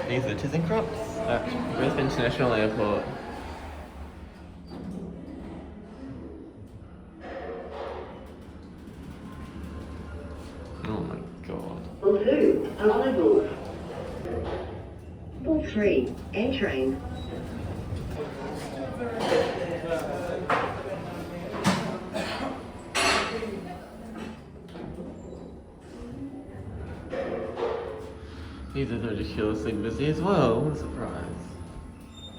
These are ThyssenKrupps at Brisbane International Airport. Oh my god. Ball 2, arrivals. Ball 3, entering. These are ridiculously busy as well, what a surprise.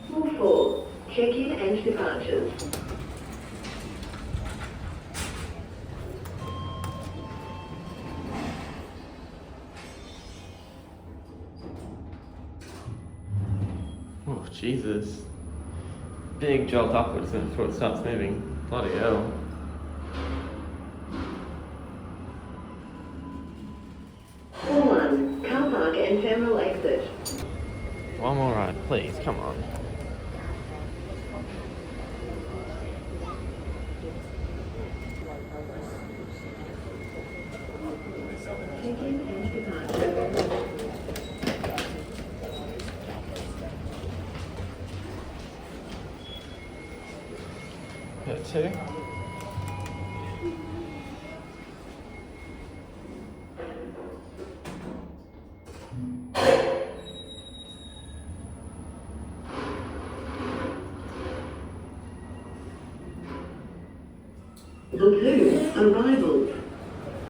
Ball 4, check-in and departures. Oh, Jesus. Big jolt upwards before it starts moving. Bloody hell. Ball 1, car park and terminal exit. One more ride, please, come on. Check-in and departure. Hit 2. Ball 2, arrivals.